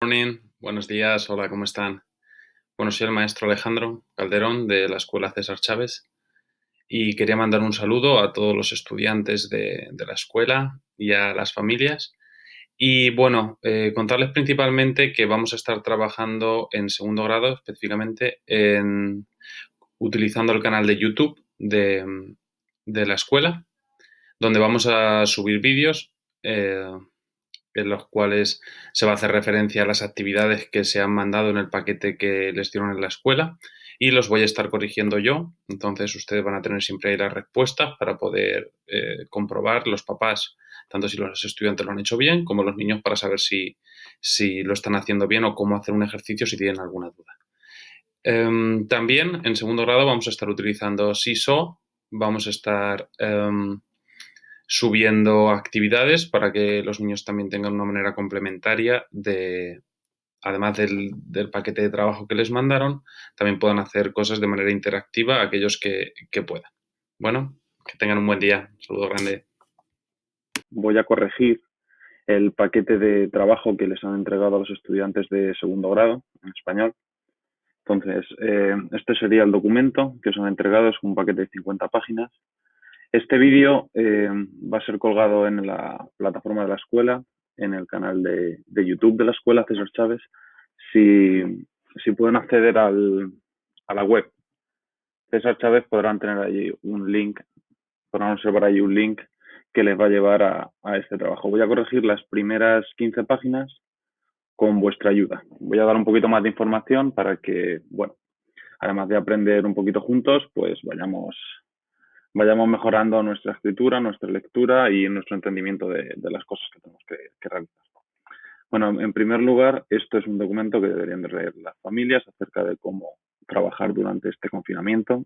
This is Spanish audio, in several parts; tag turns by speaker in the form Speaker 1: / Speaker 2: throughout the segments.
Speaker 1: Morning, buenos días, hola, ¿cómo están? Bueno, soy el maestro Alejandro Calderón de la Escuela César Chávez y quería mandar un saludo a todos los estudiantes de la escuela y a las familias. Y bueno, contarles principalmente que vamos a estar trabajando en segundo grado, específicamente utilizando el canal de YouTube de la escuela, donde vamos a subir vídeos. En los cuales se va a hacer referencia a las actividades que se han mandado en el paquete que les dieron en la escuela y los voy a estar corrigiendo yo. Entonces ustedes van a tener siempre ahí las respuestas para poder comprobar los papás, tanto si los estudiantes lo han hecho bien como los niños para saber si lo están haciendo bien o cómo hacer un ejercicio si tienen alguna duda. También en segundo grado vamos a estar utilizando Seesaw, vamos a estar subiendo actividades para que los niños también tengan una manera complementaria además del paquete de trabajo que les mandaron, también puedan hacer cosas de manera interactiva aquellos que puedan. Bueno, que tengan un buen día. Un saludo grande.
Speaker 2: Voy a corregir el paquete de trabajo que les han entregado a los estudiantes de segundo grado en español. Entonces, este sería el documento que os han entregado, es un paquete de 50 páginas. Este vídeo va a ser colgado en la plataforma de la escuela, en el canal de YouTube de la escuela César Chávez. Si pueden acceder a la web César Chávez, podrán tener allí un link, podrán observar allí un link que les va a llevar a este trabajo. Voy a corregir las primeras 15 páginas con vuestra ayuda. Voy a dar un poquito más de información para que, bueno, además de aprender un poquito juntos, pues vayamos mejorando nuestra escritura, nuestra lectura y nuestro entendimiento de las cosas que tenemos que realizar. Bueno, en primer lugar, esto es un documento que deberían de leer las familias acerca de cómo trabajar durante este confinamiento.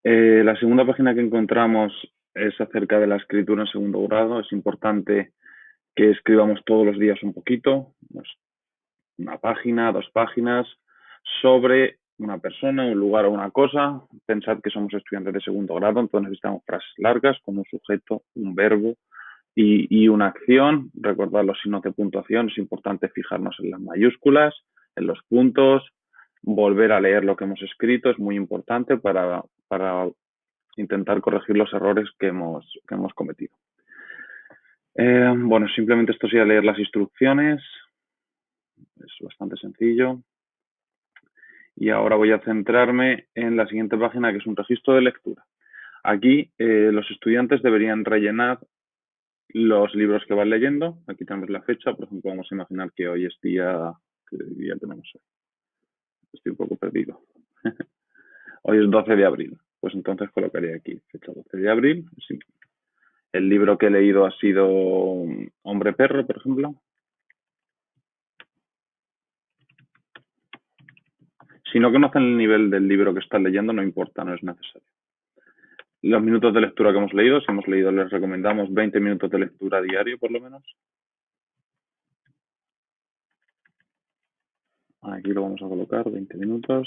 Speaker 2: La segunda página que encontramos es acerca de la escritura en segundo grado. Es importante que escribamos todos los días un poquito, una página, 2 páginas, sobre una persona, un lugar o una cosa. Pensad que somos estudiantes de segundo grado, entonces necesitamos frases largas con un sujeto, un verbo y una acción. Recordad los signos de puntuación, es importante fijarnos en las mayúsculas, en los puntos, volver a leer lo que hemos escrito, es muy importante para intentar corregir los errores que hemos cometido. Bueno, simplemente esto sería leer las instrucciones, es bastante sencillo. Y ahora voy a centrarme en la siguiente página, que es un registro de lectura. Aquí los estudiantes deberían rellenar los libros que van leyendo. Aquí tenemos la fecha, por ejemplo, vamos a imaginar que hoy es día... ¿Qué día tenemos hoy? Estoy un poco perdido. Hoy es 12 de abril. Pues entonces colocaría aquí fecha 12 de abril. Sí. El libro que he leído ha sido Hombre Perro, por ejemplo. Si no conocen el nivel del libro que están leyendo, no importa, no es necesario. Los minutos de lectura que hemos leído, si hemos leído, les recomendamos 20 minutos de lectura diario, por lo menos. Aquí lo vamos a colocar, 20 minutos.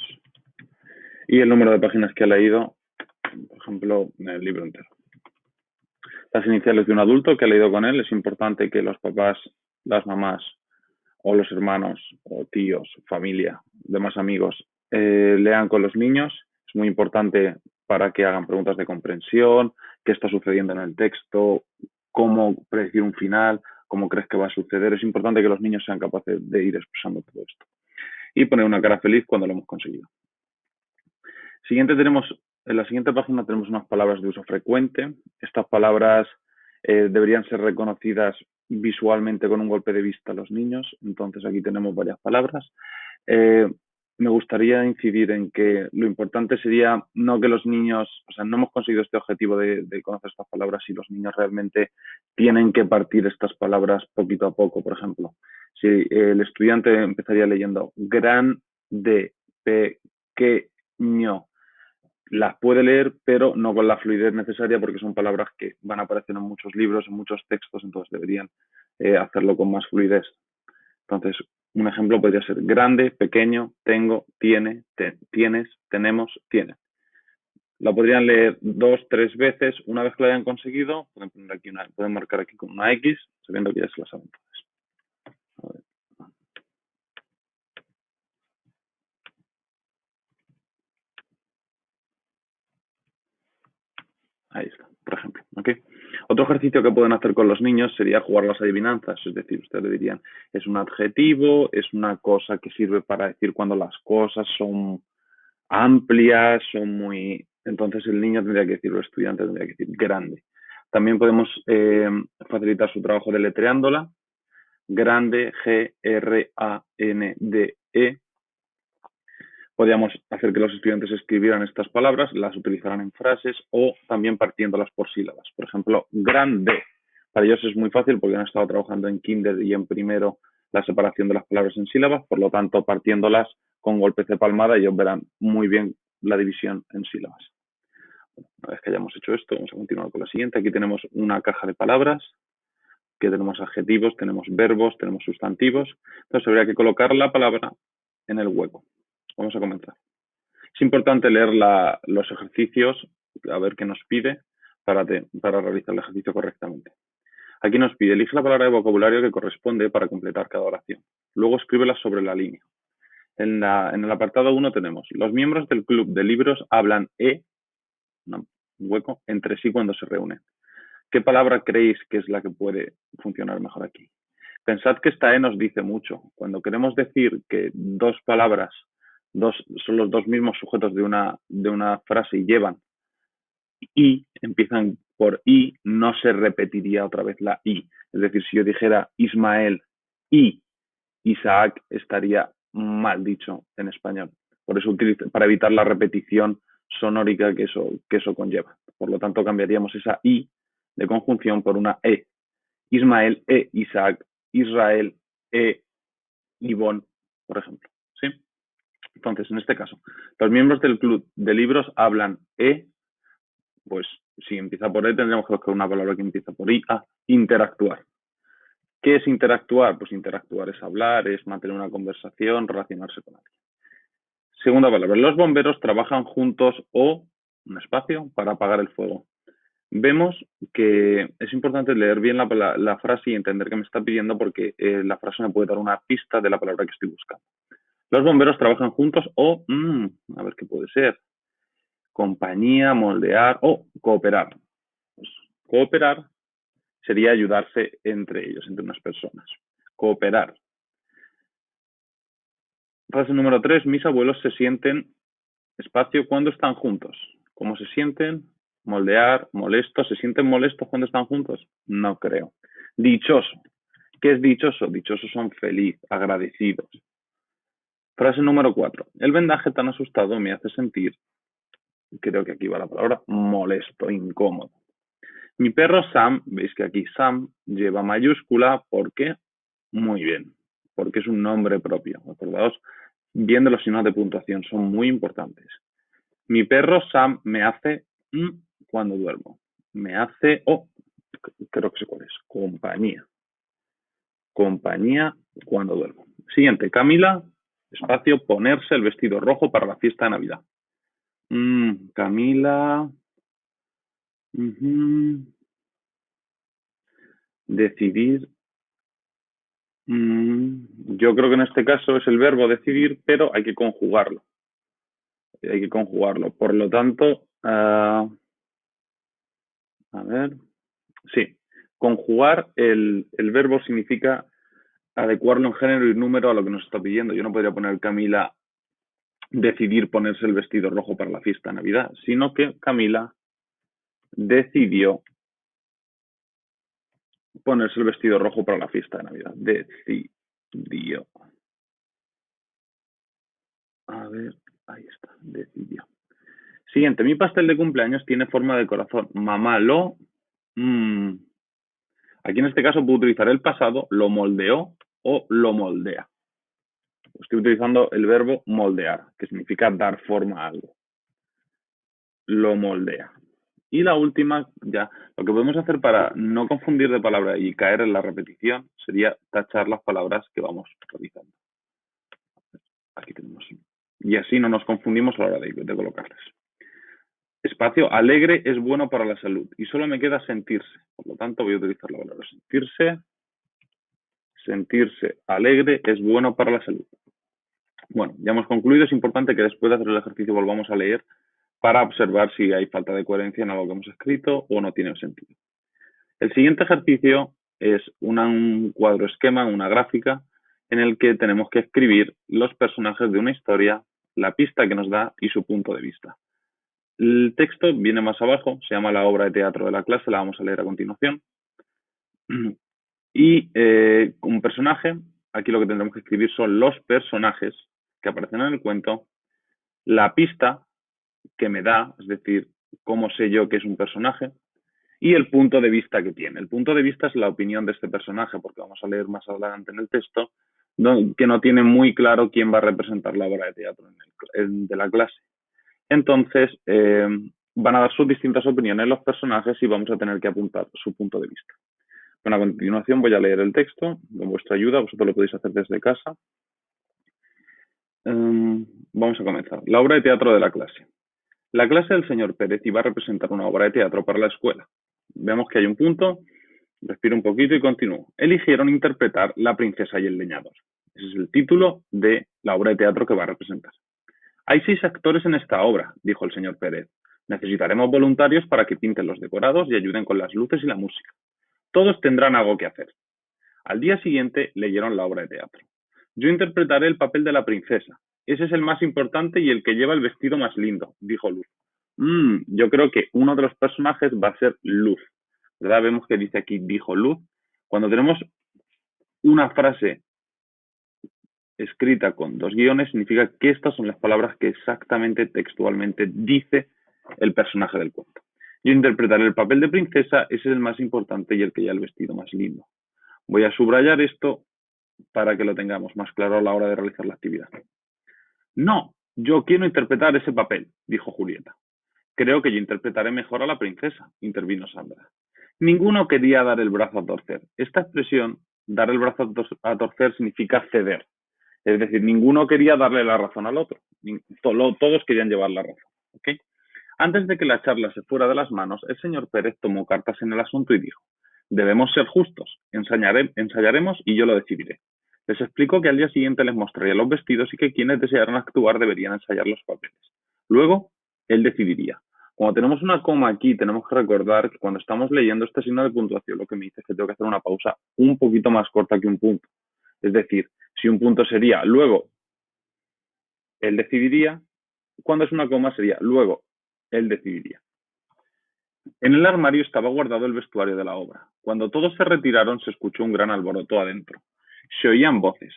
Speaker 2: Y el número de páginas que ha leído, por ejemplo, en el libro entero. Las iniciales de un adulto que ha leído con él. Es importante que los papás, las mamás o los hermanos o tíos, familia, demás amigos, lean con los niños. Es muy importante para que hagan preguntas de comprensión, qué está sucediendo en el texto, cómo predecir un final, cómo crees que va a suceder. Es importante que los niños sean capaces de ir expresando todo esto. Y poner una cara feliz cuando lo hemos conseguido. En la siguiente página tenemos unas palabras de uso frecuente. Estas palabras deberían ser reconocidas visualmente con un golpe de vista a los niños. Entonces aquí tenemos varias palabras. Me gustaría incidir en que lo importante sería no que los niños, o sea, no hemos conseguido este objetivo de conocer estas palabras si los niños realmente tienen que partir estas palabras poquito a poco. Por ejemplo, si el estudiante empezaría leyendo grande, pequeño, las puede leer, pero no con la fluidez necesaria porque son palabras que van a aparecer en muchos libros, en muchos textos, entonces deberían hacerlo con más fluidez. Entonces, un ejemplo podría ser grande, pequeño, tengo, tiene, tienes, tenemos, tienen. La podrían leer 2, 3 veces. Una vez que lo hayan conseguido, pueden marcar aquí con una X, sabiendo que ya se la saben todas. Ahí está, por ejemplo. ¿Ok? Otro ejercicio que pueden hacer con los niños sería jugar las adivinanzas. Es decir, ustedes le dirían, es un adjetivo, es una cosa que sirve para decir cuando las cosas son amplias, son muy... Entonces el niño tendría que decir, o el estudiante tendría que decir grande. También podemos facilitar su trabajo deletreándola. Grande, G-R-A-N-D-E. Podríamos hacer que los estudiantes escribieran estas palabras, las utilizaran en frases o también partiéndolas por sílabas. Por ejemplo, grande. Para ellos es muy fácil porque han estado trabajando en kinder y en primero la separación de las palabras en sílabas, por lo tanto, partiéndolas con golpes de palmada, ellos verán muy bien la división en sílabas. Una vez que hayamos hecho esto, vamos a continuar con la siguiente. Aquí tenemos una caja de palabras, que tenemos adjetivos, tenemos verbos, tenemos sustantivos. Entonces habría que colocar la palabra en el hueco. Vamos a comenzar. Es importante leer los ejercicios, a ver qué nos pide para realizar el ejercicio correctamente. Aquí nos pide, elige la palabra de vocabulario que corresponde para completar cada oración. Luego escríbela sobre la línea. En el apartado 1 tenemos, los miembros del club de libros hablan un hueco, entre sí cuando se reúnen. ¿Qué palabra creéis que es la que puede funcionar mejor aquí? Pensad que esta nos dice mucho. Cuando queremos decir que dos palabras son los dos mismos sujetos de una frase y llevan y, empiezan por i, no se repetiría otra vez la i. Es decir, si yo dijera Ismael y Isaac, estaría mal dicho en español. Por eso para evitar la repetición sonórica que eso conlleva. Por lo tanto, cambiaríamos esa i de conjunción por una e. Ismael e Isaac, Israel e Ivonne, por ejemplo. ¿Sí? Entonces, en este caso, los miembros del club de libros hablan pues si empieza por tendremos que buscar una palabra que empieza por interactuar. ¿Qué es interactuar? Pues interactuar es hablar, es mantener una conversación, relacionarse con alguien. Segunda palabra, los bomberos trabajan juntos o un espacio para apagar el fuego. Vemos que es importante leer bien la frase y entender qué me está pidiendo porque la frase me puede dar una pista de la palabra que estoy buscando. Los bomberos trabajan juntos o, a ver qué puede ser, compañía, moldear o cooperar. Pues, cooperar sería ayudarse entre ellos, entre unas personas. Cooperar. Frase número 3, mis abuelos se sienten, espacio, cuando están juntos. ¿Cómo se sienten? Moldear, molesto. ¿Se sienten molestos cuando están juntos? No creo. Dichoso. ¿Qué es dichoso? Dichosos son feliz, agradecidos. Frase número 4. El vendaje tan asustado me hace sentir, creo que aquí va la palabra, molesto, incómodo. Mi perro Sam, veis que aquí Sam lleva mayúscula porque, muy bien, porque es un nombre propio. Acordaos bien de los signos de puntuación, son muy importantes. Mi perro Sam me hace cuando duermo. Me hace, creo que sé cuál es, compañía. Compañía cuando duermo. Siguiente, Camila, espacio, ponerse el vestido rojo para la fiesta de Navidad. Camila. Decidir. Yo creo que en este caso es el verbo decidir, pero hay que conjugarlo. Hay que conjugarlo. Por lo tanto, a ver. Sí, conjugar el verbo significa adecuarlo en género y número a lo que nos está pidiendo. Yo no podría poner Camila decidir ponerse el vestido rojo para la fiesta de Navidad, sino que Camila decidió ponerse el vestido rojo para la fiesta de Navidad. Decidió. A ver, ahí está, decidió. Siguiente, mi pastel de cumpleaños tiene forma de corazón. Mamá lo... Aquí en este caso puedo utilizar el pasado, lo moldeó o lo moldea. Estoy utilizando el verbo moldear, que significa dar forma a algo. Lo moldea. Y la última, ya, lo que podemos hacer para no confundir de palabra y caer en la repetición sería tachar las palabras que vamos realizando. Aquí tenemos. Y así no nos confundimos a la hora de colocarlas. Espacio, alegre es bueno para la salud. Y solo me queda sentirse. Por lo tanto, voy a utilizar la palabra sentirse. Sentirse alegre es bueno para la salud. Bueno, ya hemos concluido. Es importante que después de hacer el ejercicio volvamos a leer para observar si hay falta de coherencia en algo que hemos escrito o no tiene sentido. El siguiente ejercicio es un cuadro esquema, una gráfica, en el que tenemos que escribir los personajes de una historia, la pista que nos da y su punto de vista. El texto viene más abajo, se llama la obra de teatro de la clase, la vamos a leer a continuación. Y un personaje, aquí lo que tendremos que escribir son los personajes que aparecen en el cuento, la pista que me da, es decir, cómo sé yo que es un personaje, y el punto de vista que tiene. El punto de vista es la opinión de este personaje, porque vamos a leer más adelante en el texto, que no tiene muy claro quién va a representar la obra de teatro de la clase. Entonces, van a dar sus distintas opiniones los personajes y vamos a tener que apuntar su punto de vista. Bueno, a continuación voy a leer el texto con vuestra ayuda, vosotros lo podéis hacer desde casa. Vamos a comenzar. La obra de teatro de la clase. La clase del señor Pérez iba a representar una obra de teatro para la escuela. Vemos que hay un punto, respiro un poquito y continúo. Eligieron interpretar La princesa y el leñador. Ese es el título de la obra de teatro que va a representar. Hay 6 actores en esta obra, dijo el señor Pérez. Necesitaremos voluntarios para que pinten los decorados y ayuden con las luces y la música. Todos tendrán algo que hacer. Al día siguiente leyeron la obra de teatro. Yo interpretaré el papel de la princesa. Ese es el más importante y el que lleva el vestido más lindo, dijo Luz. Yo creo que uno de los personajes va a ser Luz. ¿Verdad? Vemos que dice aquí, dijo Luz. Cuando tenemos una frase escrita con 2 guiones, significa que estas son las palabras que exactamente textualmente dice el personaje del cuento. Yo interpretaré el papel de princesa, ese es el más importante y el que lleva el vestido más lindo. Voy a subrayar esto para que lo tengamos más claro a la hora de realizar la actividad. No, yo quiero interpretar ese papel, dijo Julieta. Creo que yo interpretaré mejor a la princesa, intervino Sandra. Ninguno quería dar el brazo a torcer. Esta expresión, dar el brazo a torcer, significa ceder. Es decir, ninguno quería darle la razón al otro. Todos querían llevar la razón. ¿Okay? Antes de que la charla se fuera de las manos, el señor Pérez tomó cartas en el asunto y dijo: debemos ser justos, ensayaremos y yo lo decidiré. Les explicó que al día siguiente les mostraría los vestidos y que quienes desearan actuar deberían ensayar los papeles. Luego, él decidiría. Cuando tenemos una coma aquí, tenemos que recordar que cuando estamos leyendo este signo de puntuación, lo que me dice es que tengo que hacer una pausa un poquito más corta que un punto. Es decir, si un punto sería luego, él decidiría, cuando es una coma sería luego, él decidiría. En el armario estaba guardado el vestuario de la obra. Cuando todos se retiraron, se escuchó un gran alboroto adentro. Se oían voces.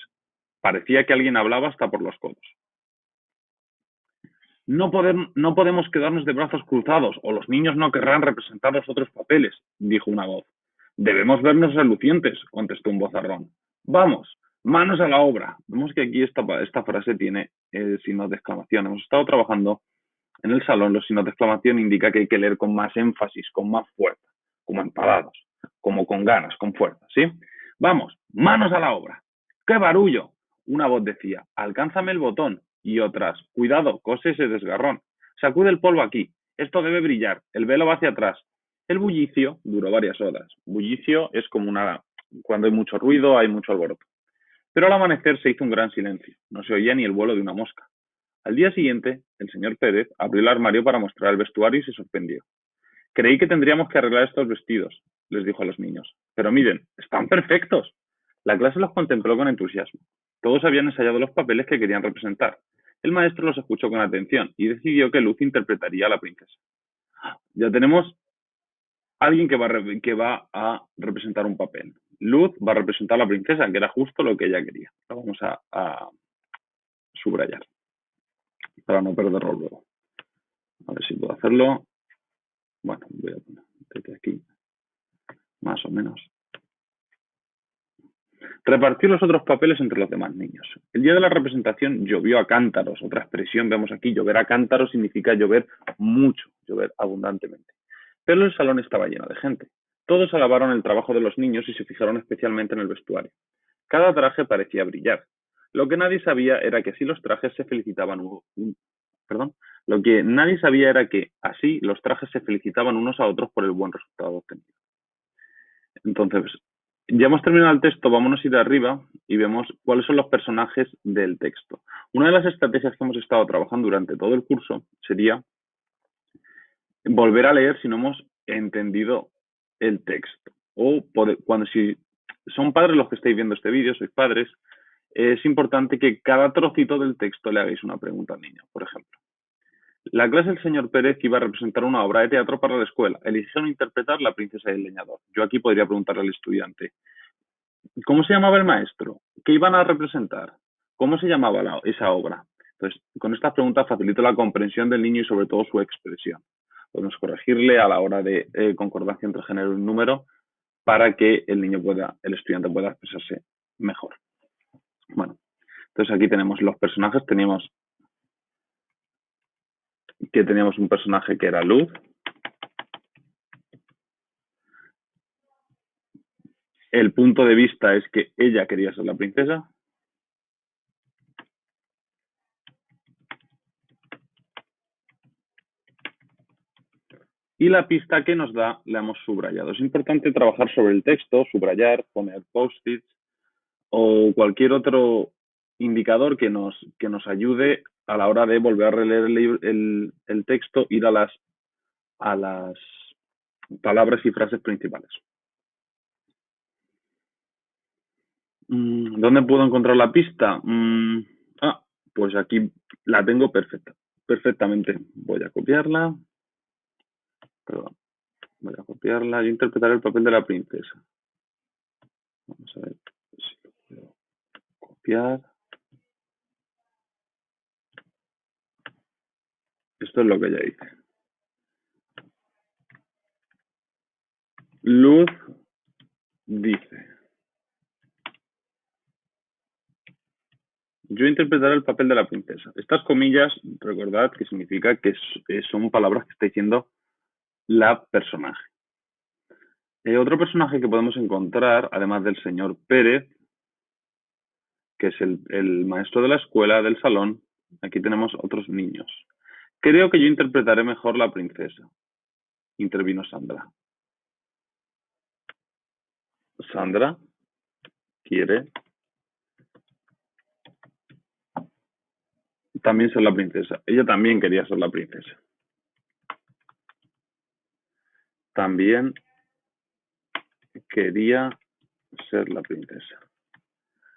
Speaker 2: Parecía que alguien hablaba hasta por los codos. No podemos quedarnos de brazos cruzados, o los niños no querrán representar los otros papeles, dijo una voz. Debemos vernos relucientes, contestó un vozarrón. Vamos, manos a la obra. Vemos que aquí esta frase tiene signos de exclamación. Hemos estado trabajando en el salón, los signos de exclamación indican que hay que leer con más énfasis, con más fuerza, como enfadados, como con ganas, con fuerza, ¿sí? Vamos, manos a la obra. ¡Qué barullo! Una voz decía, alcánzame el botón, y otras, cuidado, cose ese desgarrón. Sacude el polvo aquí, esto debe brillar, el velo va hacia atrás. El bullicio duró varias horas. Bullicio es como cuando hay mucho ruido, hay mucho alboroto. Pero al amanecer se hizo un gran silencio, no se oía ni el vuelo de una mosca. Al día siguiente, el señor Pérez abrió el armario para mostrar el vestuario y se sorprendió. Creí que tendríamos que arreglar estos vestidos, les dijo a los niños. Pero miren, están perfectos. La clase los contempló con entusiasmo. Todos habían ensayado los papeles que querían representar. El maestro los escuchó con atención y decidió que Luz interpretaría a la princesa. Ya tenemos a alguien que va a representar un papel. Luz va a representar a la princesa, que era justo lo que ella quería. Lo vamos a subrayar para no perderlo luego. A ver si puedo hacerlo. Bueno, voy a poner desde aquí, más o menos. Repartió los otros papeles entre los demás niños. El día de la representación llovió a cántaros. Otra expresión, vemos aquí, llover a cántaros significa llover mucho, llover abundantemente. Pero el salón estaba lleno de gente. Todos alabaron el trabajo de los niños y se fijaron especialmente en el vestuario. Cada traje parecía brillar. Lo que nadie sabía era que así los trajes se felicitaban Lo que nadie sabía era que así los trajes se felicitaban unos a otros por el buen resultado obtenido. Entonces, ya hemos terminado el texto, vámonos a ir arriba y vemos cuáles son los personajes del texto. Una de las estrategias que hemos estado trabajando durante todo el curso sería volver a leer si no hemos entendido el texto. O cuando si son padres los que estáis viendo este vídeo, sois padres, es importante que cada trocito del texto le hagáis una pregunta al niño. Por ejemplo, la clase del señor Pérez iba a representar una obra de teatro para la escuela. Eligieron interpretar La princesa y el leñador. Yo aquí podría preguntarle al estudiante, ¿cómo se llamaba el maestro? ¿Qué iban a representar? ¿Cómo se llamaba esa obra? Entonces, con estas preguntas facilito la comprensión del niño y sobre todo su expresión. Podemos corregirle a la hora de concordancia entre género y número para que el estudiante pueda expresarse mejor. Bueno, entonces aquí tenemos los personajes. Teníamos un personaje que era Luz. El punto de vista es que ella quería ser la princesa. Y la pista que nos da la hemos subrayado. Es importante trabajar sobre el texto, subrayar, poner post-its o cualquier otro indicador que nos ayude a la hora de volver a releer el texto, ir a las palabras y frases principales. ¿Dónde puedo encontrar la pista? Pues aquí la tengo perfectamente. Voy a copiarla. Perdón. Voy a copiarla y interpretar el papel de la princesa. Vamos a ver si lo puedo copiar. Esto es lo que ella dice. Luz dice: yo interpretaré el papel de la princesa. Estas comillas, recordad que significa que son palabras que está diciendo la personaje. Otro personaje que podemos encontrar, además del señor Pérez, que es el maestro de la escuela, del salón, aquí tenemos otros niños. Creo que yo interpretaré mejor la princesa, intervino Sandra. Sandra quiere también ser la princesa. Ella también quería ser la princesa. También quería ser la princesa.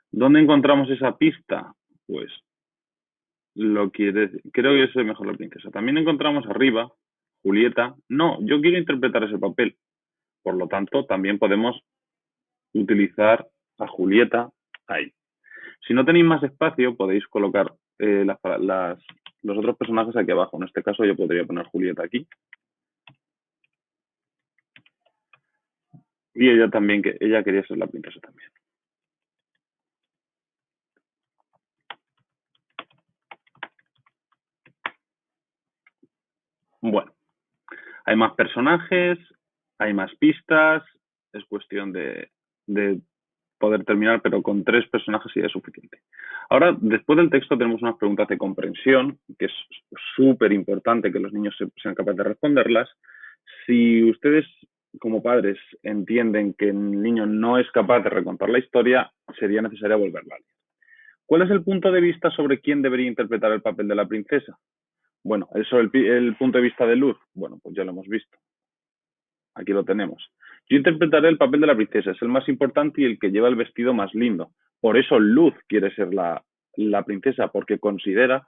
Speaker 2: ¿Dónde encontramos esa pista? Pues creo que yo soy mejor la princesa. También encontramos arriba, Julieta. No, yo quiero interpretar ese papel. Por lo tanto, también podemos utilizar a Julieta ahí. Si no tenéis más espacio, podéis colocar los otros personajes aquí abajo. En este caso yo podría poner Julieta aquí. Y ella también, ella quería ser la princesa también. Bueno, hay más personajes, hay más pistas, es cuestión de poder terminar, pero con 3 personajes ya es suficiente. Ahora, después del texto tenemos unas preguntas de comprensión, que es súper importante que los niños sean capaces de responderlas. Si ustedes, como padres, entienden que el niño no es capaz de recontar la historia, sería necesario volverla a leer. ¿Cuál es el punto de vista sobre quién debería interpretar el papel de la princesa? Bueno, sobre el punto de vista de Luz. Bueno, pues ya lo hemos visto. Aquí lo tenemos. Yo interpretaré el papel de la princesa. Es el más importante y el que lleva el vestido más lindo. Por eso Luz quiere ser la princesa, porque considera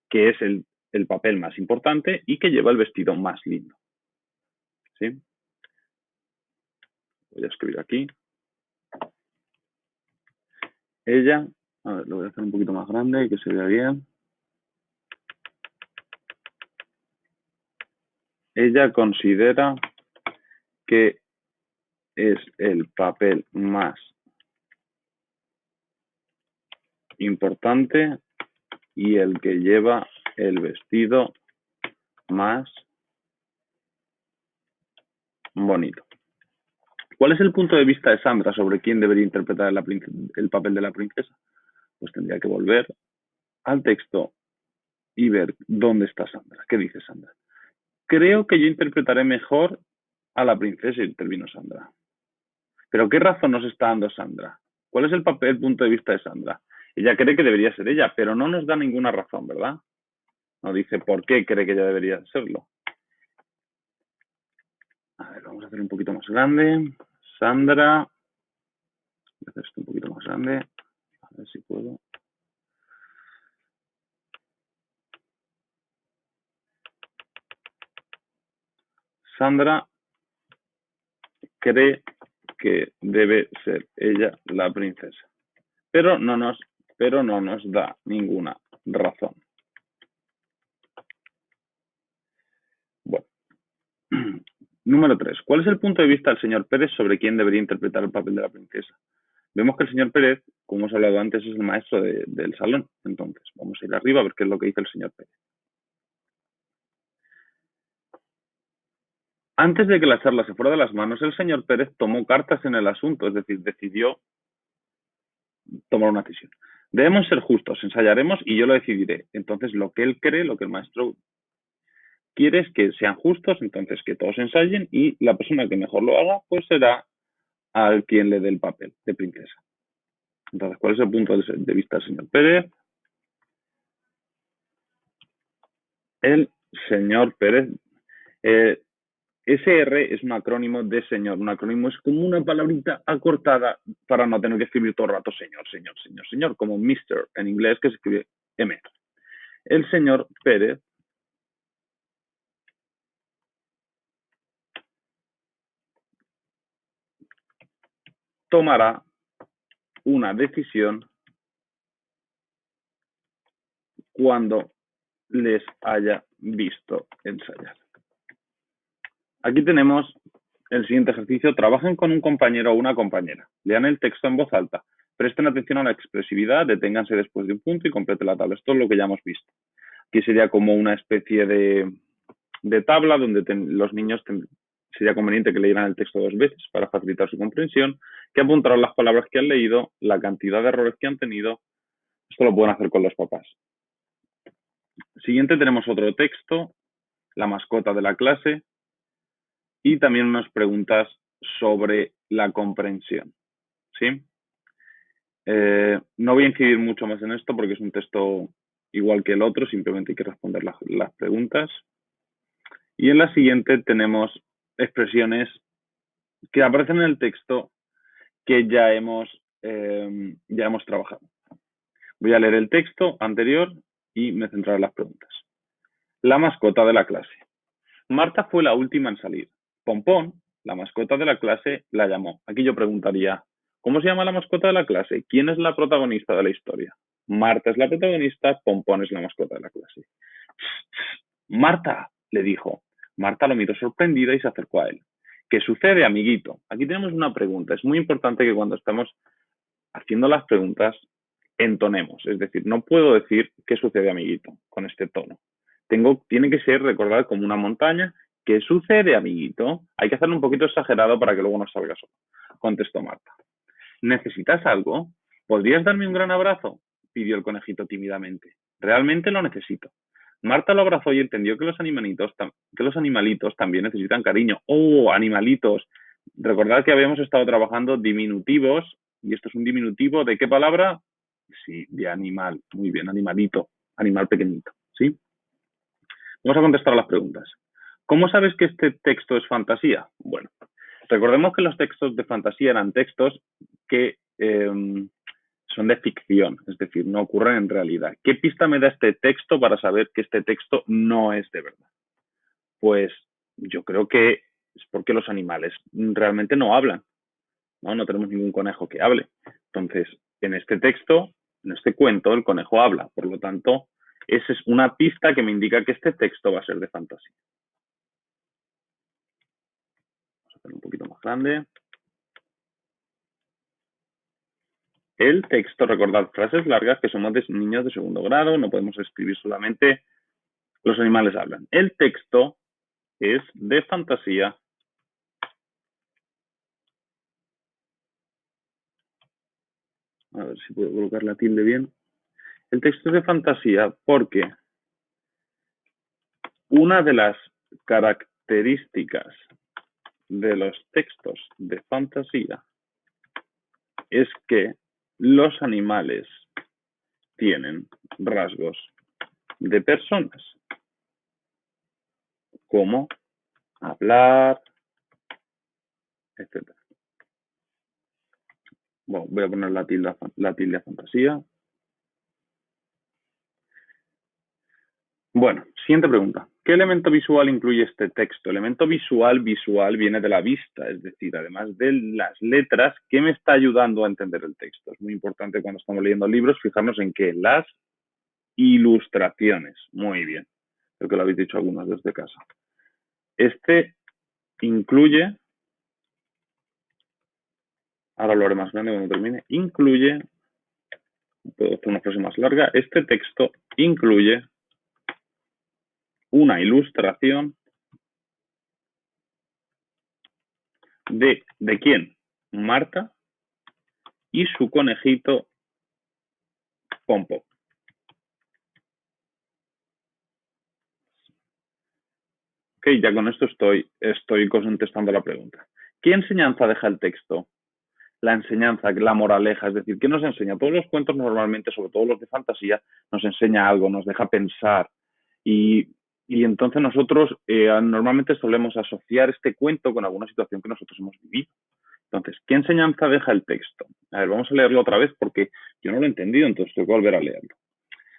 Speaker 2: que es el papel más importante y que lleva el vestido más lindo. ¿Sí? Voy a escribir aquí. Ella, a ver, lo voy a hacer un poquito más grande y que se vea bien. Ella considera que es el papel más importante y el que lleva el vestido más bonito. ¿Cuál es el punto de vista de Sandra sobre quién debería interpretar el papel de la princesa? Pues tendría que volver al texto y ver dónde está Sandra. ¿Qué dice Sandra? Creo que yo interpretaré mejor a la princesa, intervino Sandra. ¿Pero qué razón nos está dando Sandra? ¿Cuál es el punto de vista de Sandra? Ella cree que debería ser ella, pero no nos da ninguna razón, ¿verdad? No dice por qué cree que ella debería serlo. A ver, vamos a hacer un poquito más grande. Sandra. Voy a hacer esto un poquito más grande. A ver si puedo. Sandra cree que debe ser ella la princesa, pero no nos da ninguna razón. Bueno. Número 3. ¿Cuál es el punto de vista del señor Pérez sobre quién debería interpretar el papel de la princesa? Vemos que el señor Pérez, como hemos hablado antes, es el maestro del salón. Entonces, vamos a ir arriba a ver qué es lo que dice el señor Pérez. Antes de que la charla se fuera de las manos, el señor Pérez tomó cartas en el asunto, es decir, decidió tomar una decisión. Debemos ser justos, ensayaremos y yo lo decidiré. Entonces, lo que él cree, lo que el maestro quiere es que sean justos, entonces que todos ensayen y la persona que mejor lo haga, pues será al quien le dé el papel de princesa. Entonces, ¿cuál es el punto de vista del señor Pérez? El señor Pérez. SR es un acrónimo de señor. Un acrónimo es como una palabrita acortada para no tener que escribir todo el rato señor, señor, señor, señor, como Mr. en inglés que se escribe M. El señor Pérez tomará una decisión cuando les haya visto ensayar. Aquí tenemos el siguiente ejercicio. Trabajen con un compañero o una compañera. Lean el texto en voz alta. Presten atención a la expresividad, deténganse después de un punto y completen la tabla. Esto es lo que ya hemos visto. Aquí sería como una especie de tabla donde los niños sería conveniente que leyeran el texto 2 veces para facilitar su comprensión, que apuntaran las palabras que han leído, la cantidad de errores que han tenido. Esto lo pueden hacer con los papás. Siguiente tenemos otro texto, la mascota de la clase, y también unas preguntas sobre la comprensión. ¿Sí? No voy a incidir mucho más en esto porque es un texto igual que el otro, simplemente hay que responder las preguntas. Y en la siguiente tenemos expresiones que aparecen en el texto que ya hemos trabajado. Voy a leer el texto anterior y me centraré en las preguntas. La mascota de la clase. Marta fue la última en salir. Pompón, la mascota de la clase, la llamó. Aquí yo preguntaría, ¿cómo se llama la mascota de la clase? ¿Quién es la protagonista de la historia? Marta es la protagonista, Pompón es la mascota de la clase. Marta, le dijo. Marta lo miró sorprendida y se acercó a él. ¿Qué sucede, amiguito? Aquí tenemos una pregunta. Es muy importante que cuando estamos haciendo las preguntas entonemos. Es decir, no puedo decir ¿qué sucede, amiguito? Con este tono. Tiene que ser recordar como una montaña. ¿Qué sucede, amiguito? Hay que hacerlo un poquito exagerado para que luego no salga solo. Contestó Marta. ¿Necesitas algo? ¿Podrías darme un gran abrazo? Pidió el conejito tímidamente. Realmente lo necesito. Marta lo abrazó y entendió que los animalitos también necesitan cariño. ¡Oh, animalitos! Recordad que habíamos estado trabajando diminutivos, y esto es un diminutivo ¿de qué palabra? Sí, de animal. Muy bien, animalito, animal pequeñito. ¿Sí? Vamos a contestar a las preguntas. ¿Cómo sabes que este texto es fantasía? Bueno, recordemos que los textos de fantasía eran textos que son de ficción, es decir, no ocurren en realidad. ¿Qué pista me da este texto para saber que este texto no es de verdad? Pues yo creo que es porque los animales realmente no hablan, ¿no? No tenemos ningún conejo que hable. Entonces, en este texto, en este cuento, el conejo habla. Por lo tanto, esa es una pista que me indica que este texto va a ser de fantasía. Vamos a hacer un poquito más grande. El texto, recordad frases largas que somos de niños de segundo grado, no podemos escribir solamente los animales hablan. El texto es de fantasía. A ver si puedo colocar la tilde bien. El texto es de fantasía porque una de las características de los textos de fantasía es que los animales tienen rasgos de personas, como hablar, etcétera. Bueno, voy a poner la tilde fantasía. Bueno, siguiente pregunta. ¿Qué elemento visual incluye este texto? Elemento visual viene de la vista, es decir, además de las letras, ¿qué me está ayudando a entender el texto? Es muy importante cuando estamos leyendo libros fijarnos en qué. Las ilustraciones. Muy bien. Creo que lo habéis dicho algunos desde casa. Este incluye, ahora lo haré más grande cuando termine, incluye, puedo hacer una frase más larga, este texto incluye una ilustración ¿de quién? Marta y su conejito Pompo. Ok, ya con esto estoy contestando la pregunta. ¿Qué enseñanza deja el texto? La enseñanza, la moraleja, es decir, ¿qué nos enseña? Todos los cuentos normalmente, sobre todo los de fantasía, nos enseña algo, nos deja pensar y entonces nosotros normalmente solemos asociar este cuento con alguna situación que nosotros hemos vivido. Entonces, ¿qué enseñanza deja el texto? A ver, vamos a leerlo otra vez porque yo no lo he entendido, entonces tengo que volver a leerlo.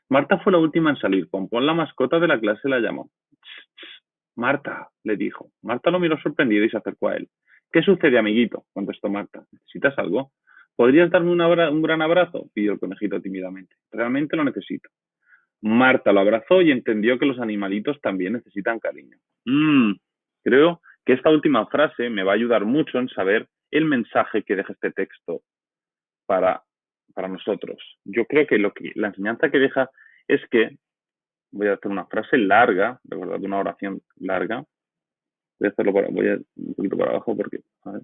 Speaker 2: Marta fue la última en salir. Pompón, la mascota de la clase, la llamó. Marta, le dijo. Marta lo miró sorprendida y se acercó a él. ¿Qué sucede, amiguito? Contestó Marta. ¿Necesitas algo? ¿Podrías darme un gran abrazo? Pidió el conejito tímidamente. Realmente lo necesito. Marta lo abrazó y entendió que los animalitos también necesitan cariño. Creo que esta última frase me va a ayudar mucho en saber el mensaje que deja este texto para nosotros. Yo creo que la enseñanza que deja es que, voy a hacer una frase larga, recordad, una oración larga. Voy a un poquito para abajo porque, a ver,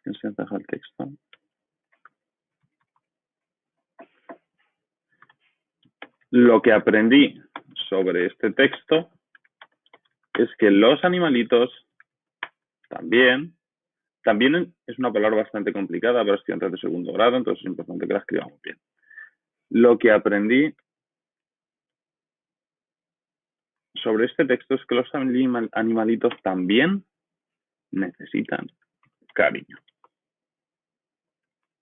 Speaker 2: ¿qué enseñanza deja el texto? Lo que aprendí sobre este texto es que los animalitos también es una palabra bastante complicada para estudiantes de segundo grado, entonces es importante que la escribamos bien. Lo que aprendí sobre este texto es que los animalitos también necesitan cariño.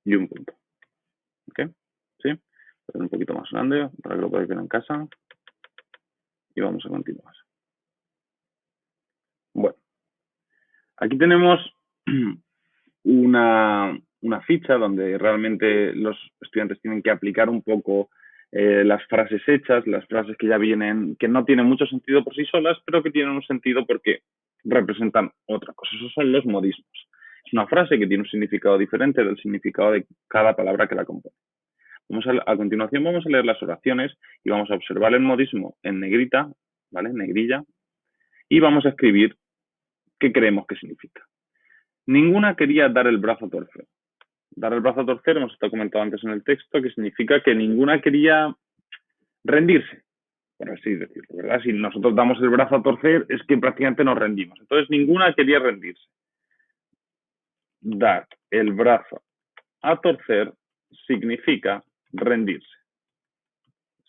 Speaker 2: Y un punto. ¿Ok? ¿Sí? Un poquito más grande para que lo podáis ver en casa. Y vamos a continuar. Bueno, aquí tenemos una ficha donde realmente los estudiantes tienen que aplicar un poco las frases hechas, las frases que ya vienen, que no tienen mucho sentido por sí solas, pero que tienen un sentido porque representan otra cosa. Esos son los modismos. Es una frase que tiene un significado diferente del significado de cada palabra que la compone. A continuación vamos a leer las oraciones y vamos a observar el modismo en negrita, ¿vale? Negrilla, y vamos a escribir qué creemos que significa. Ninguna quería dar el brazo a torcer. Dar el brazo a torcer, hemos estado comentado antes en el texto, que significa que ninguna quería rendirse, por así decirlo, ¿verdad? Si nosotros damos el brazo a torcer, es que prácticamente nos rendimos. Entonces, ninguna quería rendirse. Dar el brazo a torcer significa rendirse.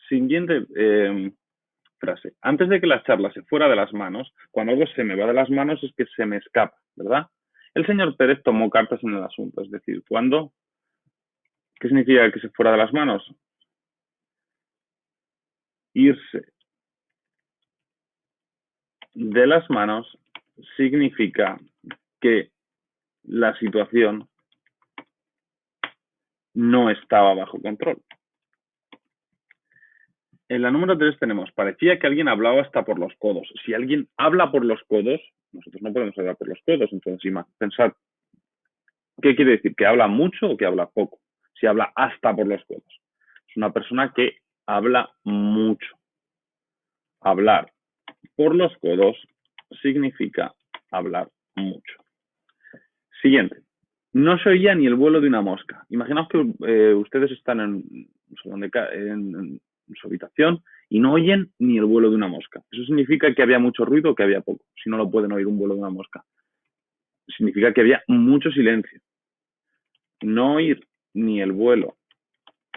Speaker 2: Siguiente frase. Antes de que la charla se fuera de las manos, cuando algo se me va de las manos es que se me escapa, ¿verdad? El señor Pérez tomó cartas en el asunto, es decir, ¿cuándo? ¿Qué significa que se fuera de las manos? Irse de las manos significa que la situación no estaba bajo control. En la número 3 tenemos, parecía que alguien hablaba hasta por los codos. Si alguien habla por los codos, nosotros no podemos hablar por los codos. Entonces, pensad, ¿qué quiere decir? ¿Que habla mucho o que habla poco? Si habla hasta por los codos. Es una persona que habla mucho. Hablar por los codos significa hablar mucho. Siguiente. No se oía ni el vuelo de una mosca. Imaginaos que ustedes están en su habitación y no oyen ni el vuelo de una mosca. Eso significa que había mucho ruido o que había poco. Si no lo pueden oír un vuelo de una mosca. Significa que había mucho silencio. No oír ni el vuelo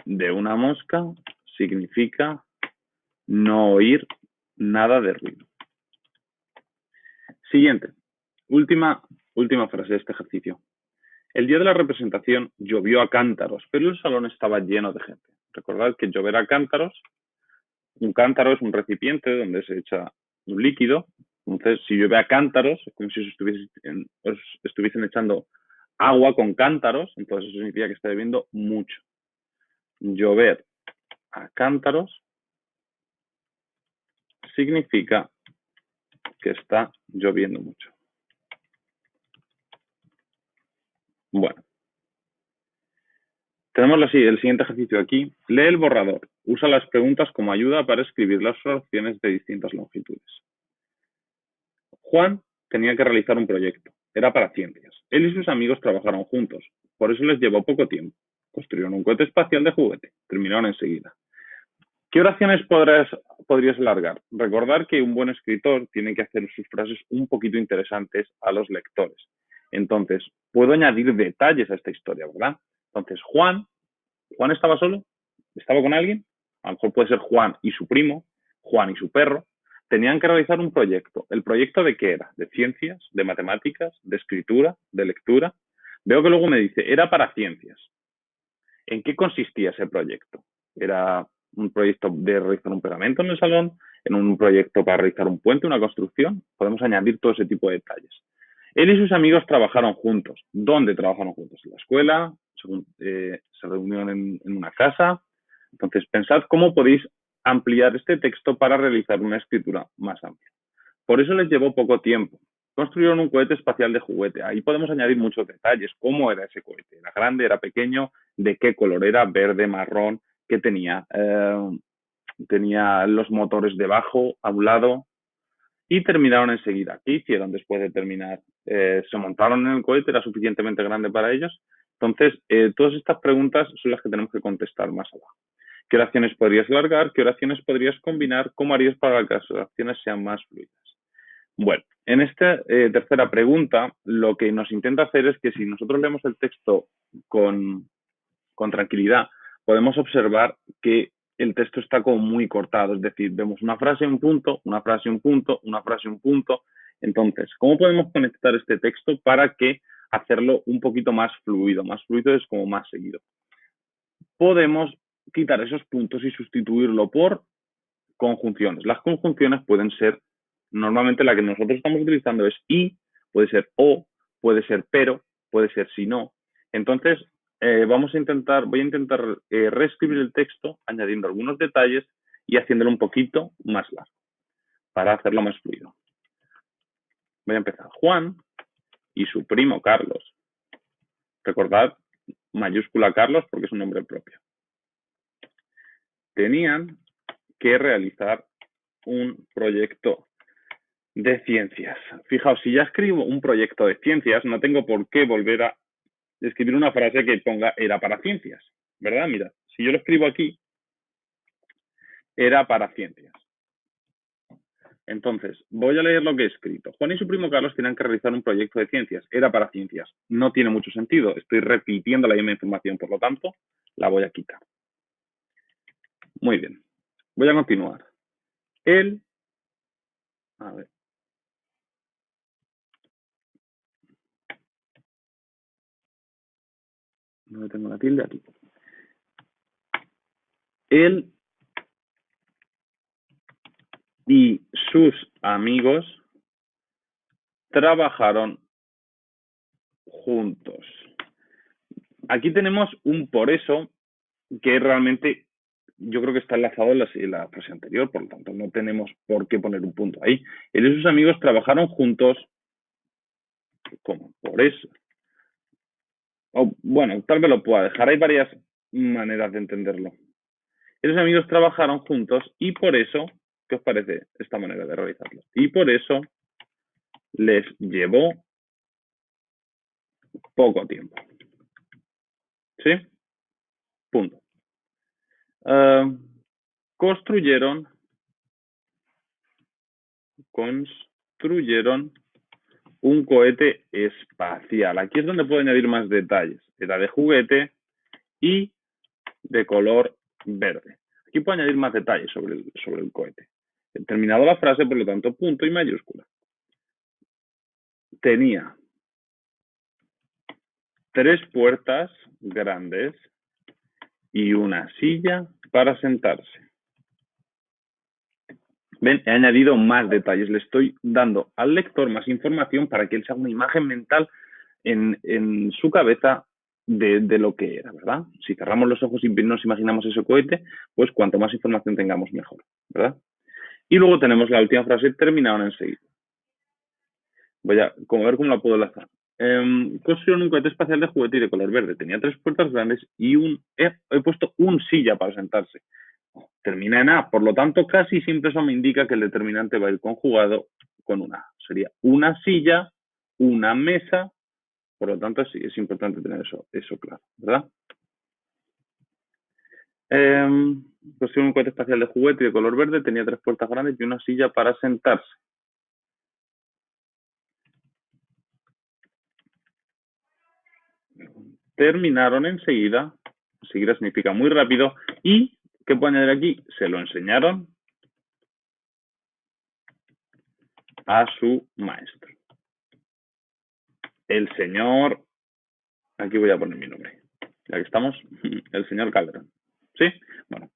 Speaker 2: de una mosca significa no oír nada de ruido. Siguiente. Última Última frase de este ejercicio. El día de la representación llovió a cántaros, pero el salón estaba lleno de gente. Recordad que llover a cántaros, un cántaro es un recipiente donde se echa un líquido. Entonces, si llueve a cántaros, es como si os estuviesen echando agua con cántaros, entonces eso significa que está lloviendo mucho. Llover a cántaros significa que está lloviendo mucho. Bueno, tenemos el siguiente ejercicio aquí. Lee el borrador. Usa las preguntas como ayuda para escribir las oraciones de distintas longitudes. Juan tenía que realizar un proyecto. Era para ciencias. Él y sus amigos trabajaron juntos. Por eso les llevó poco tiempo. Construyeron un cohete espacial de juguete. Terminaron enseguida. ¿Qué oraciones podrías alargar? Recordar que un buen escritor tiene que hacer sus frases un poquito interesantes a los lectores. Entonces, puedo añadir detalles a esta historia, ¿verdad? Entonces, Juan estaba solo, estaba con alguien, a lo mejor puede ser Juan y su primo, Juan y su perro, tenían que realizar un proyecto. ¿El proyecto de qué era? ¿De ciencias? ¿De matemáticas? ¿De escritura? ¿De lectura? Veo que luego me dice, era para ciencias. ¿En qué consistía ese proyecto? ¿Era un proyecto de realizar un pegamento en el salón? ¿En un proyecto para realizar un puente, una construcción? Podemos añadir todo ese tipo de detalles. Él y sus amigos trabajaron juntos. ¿Dónde trabajaron juntos? ¿En la escuela? ¿Se reunieron en una casa? Entonces, pensad cómo podéis ampliar este texto para realizar una escritura más amplia. Por eso les llevó poco tiempo. Construyeron un cohete espacial de juguete. Ahí podemos añadir muchos detalles. ¿Cómo era ese cohete? ¿Era grande? ¿Era pequeño? ¿De qué color era? ¿Verde? ¿Marrón? ¿Qué tenía? Tenía los motores debajo, a un lado, y terminaron enseguida. ¿Qué hicieron después de terminar? ¿Se montaron en el cohete? ¿Era suficientemente grande para ellos? Entonces, todas estas preguntas son las que tenemos que contestar más abajo. ¿Qué oraciones podrías alargar? ¿Qué oraciones podrías combinar? ¿Cómo harías para que las oraciones sean más fluidas? Bueno, en esta tercera pregunta, lo que nos intenta hacer es que si nosotros leemos el texto con tranquilidad, podemos observar que el texto está como muy cortado, es decir, vemos una frase, un punto, una frase, un punto, una frase, un punto. Entonces, ¿cómo podemos conectar este texto para que hacerlo un poquito más fluido? Más fluido es como más seguido. Podemos quitar esos puntos y sustituirlo por conjunciones. Las conjunciones pueden ser, normalmente la que nosotros estamos utilizando es y, puede ser o, puede ser pero, puede ser si no. Entonces, voy a intentar reescribir el texto añadiendo algunos detalles y haciéndolo un poquito más largo para hacerlo más fluido. Voy a empezar. Juan y su primo Carlos. Recordad, mayúscula Carlos porque es un nombre propio. Tenían que realizar un proyecto de ciencias. Fijaos, si ya escribo un proyecto de ciencias, no tengo por qué volver a escribir una frase que ponga era para ciencias, ¿verdad? Mira, si yo lo escribo aquí, era para ciencias. Entonces, voy a leer lo que he escrito. Juan y su primo Carlos tenían que realizar un proyecto de ciencias. Era para ciencias. No tiene mucho sentido. Estoy repitiendo la misma información, por lo tanto, la voy a quitar. Muy bien. Voy a continuar. Él, a ver. ¿Dónde tengo la tilde? Aquí. Él y sus amigos trabajaron juntos. Aquí tenemos un por eso que realmente yo creo que está enlazado en la frase anterior, por lo tanto no tenemos por qué poner un punto ahí. Él y sus amigos trabajaron juntos. ¿Cómo? Por eso. Bueno, tal vez lo pueda dejar. Hay varias maneras de entenderlo. Esos amigos trabajaron juntos y por eso, ¿qué os parece esta manera de realizarlo? Y por eso les llevó poco tiempo. ¿Sí? Punto. Construyeron un cohete espacial. Aquí es donde puedo añadir más detalles. Era de juguete y de color verde. Aquí puedo añadir más detalles sobre el cohete. He terminado la frase, por lo tanto, punto y mayúscula. Tenía 3 puertas grandes y una silla para sentarse. ¿Ven? He añadido más detalles. Le estoy dando al lector más información para que él se haga una imagen mental en su cabeza de lo que era, ¿verdad? Si cerramos los ojos y nos imaginamos ese cohete, pues cuanto más información tengamos, mejor, ¿verdad? Y luego tenemos la última frase, terminaron enseguida. Voy a ver cómo la puedo lanzar. Construyeron un cohete espacial de juguete y de color verde. Tenía 3 puertas grandes y he puesto un silla para sentarse. Termina en A, por lo tanto, casi siempre eso me indica que el determinante va a ir conjugado con una A. Sería una silla, una mesa, por lo tanto, sí, es importante tener eso claro, ¿verdad? Construyeron un cohete espacial de juguete y de color verde, tenía 3 puertas grandes y una silla para sentarse. Terminaron enseguida, enseguida significa muy rápido, y, ¿qué puedo añadir aquí? Se lo enseñaron a su maestro. El señor, aquí voy a poner mi nombre, ya que estamos, el señor Calderón. ¿Sí? Bueno,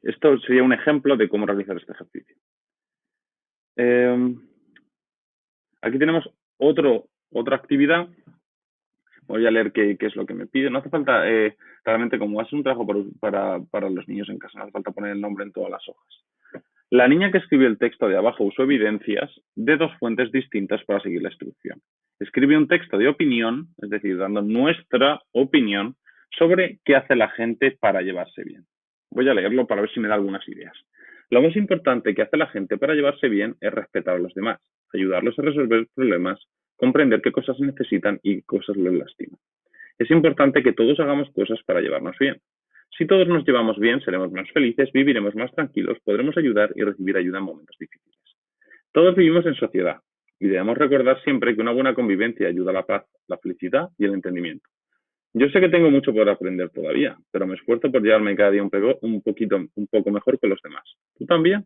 Speaker 2: esto sería un ejemplo de cómo realizar este ejercicio. Aquí tenemos otra actividad. Voy a leer qué es lo que me pide. No hace falta, realmente, como es un trabajo para los niños en casa, no hace falta poner el nombre en todas las hojas. La niña que escribió el texto de abajo usó evidencias de 2 fuentes distintas para seguir la instrucción. Escribe un texto de opinión, es decir, dando nuestra opinión sobre qué hace la gente para llevarse bien. Voy a leerlo para ver si me da algunas ideas. Lo más importante que hace la gente para llevarse bien es respetar a los demás, ayudarlos a resolver problemas, comprender qué cosas necesitan y qué cosas les lastiman. Es importante que todos hagamos cosas para llevarnos bien. Si todos nos llevamos bien, seremos más felices, viviremos más tranquilos, podremos ayudar y recibir ayuda en momentos difíciles. Todos vivimos en sociedad y debemos recordar siempre que una buena convivencia ayuda a la paz, la felicidad y el entendimiento. Yo sé que tengo mucho por aprender todavía, pero me esfuerzo por llevarme cada día un poco mejor que los demás. ¿Tú también?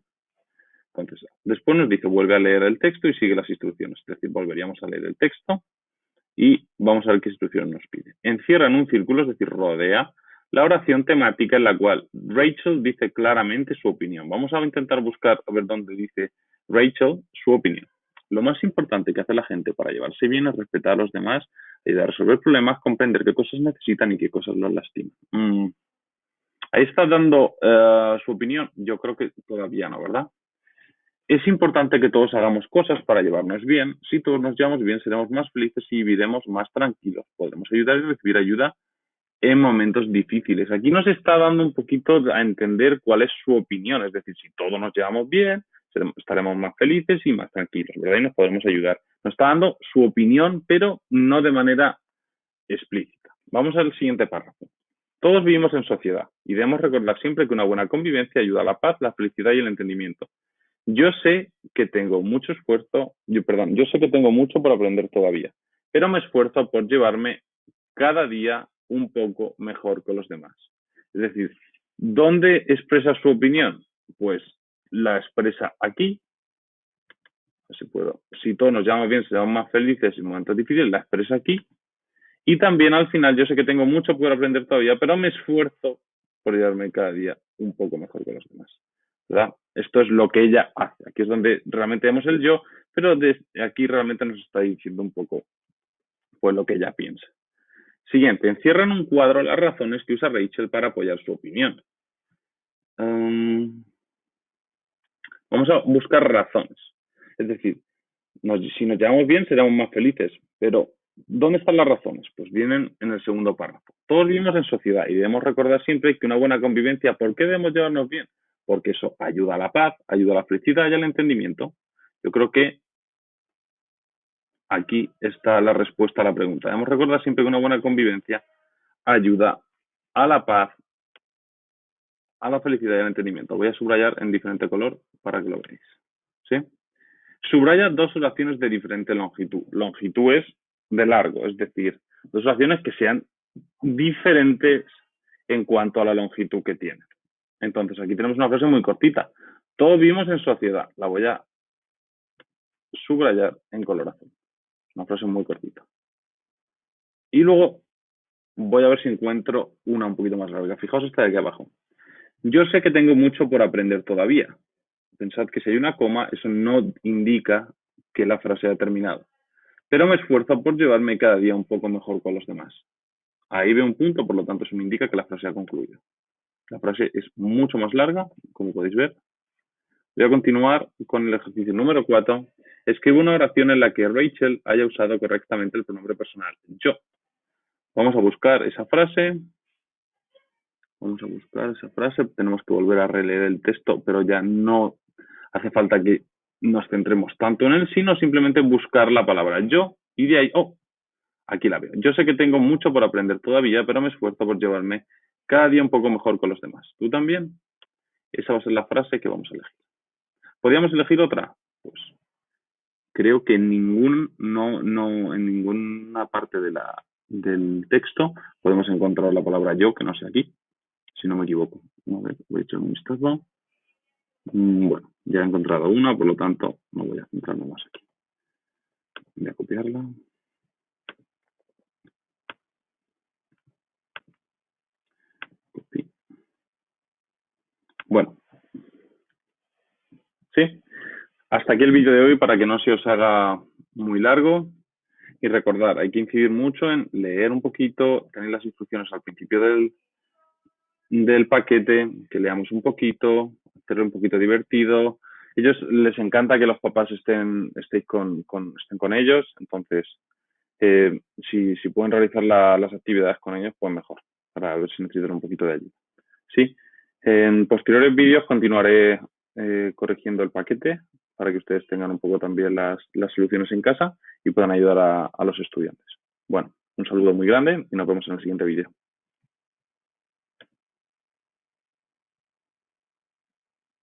Speaker 2: Entonces, después nos dice, vuelve a leer el texto y sigue las instrucciones. Es decir, volveríamos a leer el texto y vamos a ver qué instrucción nos pide. Encierra en un círculo, es decir, rodea la oración temática en la cual Rachel dice claramente su opinión. Vamos a intentar buscar a ver dónde dice Rachel su opinión. Lo más importante que hace la gente para llevarse bien es respetar a los demás, ayudar a resolver problemas, comprender qué cosas necesitan y qué cosas los lastiman. Ahí está dando su opinión. Yo creo que todavía no, ¿verdad? Es importante que todos hagamos cosas para llevarnos bien. Si todos nos llevamos bien, seremos más felices y viviremos más tranquilos. Podremos ayudar y recibir ayuda en momentos difíciles. Aquí nos está dando un poquito a entender cuál es su opinión. Es decir, si todos nos llevamos bien, estaremos más felices y más tranquilos, ¿verdad? Y nos podremos ayudar. Nos está dando su opinión, pero no de manera explícita. Vamos al siguiente párrafo. Todos vivimos en sociedad y debemos recordar siempre que una buena convivencia ayuda a la paz, la felicidad y el entendimiento. Yo sé que tengo mucho por aprender todavía, pero me esfuerzo por llevarme cada día un poco mejor con los demás. Es decir, ¿dónde expresa su opinión? Pues la expresa aquí. Si todos nos llevamos bien, seremos más felices en momentos difíciles, la expresa aquí. Y también al final, yo sé que tengo mucho por aprender todavía, pero me esfuerzo por llevarme cada día un poco mejor con los demás, ¿verdad? Esto es lo que ella hace. Aquí es donde realmente vemos el yo, pero desde aquí realmente nos está diciendo un poco pues lo que ella piensa. Siguiente, encierra en un cuadro las razones que usa Rachel para apoyar su opinión. Vamos a buscar razones. Es decir, si nos llevamos bien, seremos más felices, pero ¿dónde están las razones? Pues vienen en el segundo párrafo. Todos vivimos en sociedad y debemos recordar siempre que una buena convivencia, ¿por qué debemos llevarnos bien? Porque eso ayuda a la paz, ayuda a la felicidad y al entendimiento. Yo creo que aquí está la respuesta a la pregunta. Debemos recordar siempre que una buena convivencia ayuda a la paz, a la felicidad y al entendimiento. Voy a subrayar en diferente color para que lo veáis. ¿Sí? Subraya 2 oraciones de diferente longitud. Longitud es de largo, es decir, 2 oraciones que sean diferentes en cuanto a la longitud que tienen. Entonces, aquí tenemos una frase muy cortita. Todos vivimos en sociedad. La voy a subrayar en color azul. Una frase muy cortita. Y luego voy a ver si encuentro una un poquito más larga. Fijaos esta de aquí abajo. Yo sé que tengo mucho por aprender todavía. Pensad que si hay una coma, eso no indica que la frase ha terminado. Pero me esfuerzo por llevarme cada día un poco mejor con los demás. Ahí veo un punto, por lo tanto, eso me indica que la frase ha concluido. La frase es mucho más larga, como podéis ver. Voy a continuar con el ejercicio número 4. Escribe una oración en la que Rachel haya usado correctamente el pronombre personal, yo. Vamos a buscar esa frase. Tenemos que volver a releer el texto, pero ya no hace falta que nos centremos tanto en él, sino simplemente buscar la palabra yo y de ahí, aquí la veo. Yo sé que tengo mucho por aprender todavía, pero me esfuerzo por llevarme cada día un poco mejor con los demás. ¿Tú también? Esa va a ser la frase que vamos a elegir. ¿Podríamos elegir otra? Pues creo que en ninguna parte del texto podemos encontrar la palabra yo, que no sea aquí, si no me equivoco. A ver, voy a echar un vistazo. Bueno, ya he encontrado una, por lo tanto no voy a centrarme más aquí. Voy a copiarla. Copy. Bueno, sí, hasta aquí el vídeo de hoy para que no se os haga muy largo. Y recordar, hay que incidir mucho en leer un poquito, tener las instrucciones al principio del paquete, que leamos un poquito, hacerlo un poquito divertido. A ellos les encanta que los papás estén con ellos, entonces si pueden realizar las actividades con ellos, pues mejor, para ver si necesitan un poquito de ayuda. Sí, en posteriores vídeos continuaré corrigiendo el paquete para que ustedes tengan un poco también las soluciones en casa y puedan ayudar a los estudiantes. Bueno, un saludo muy grande y nos vemos en el siguiente vídeo.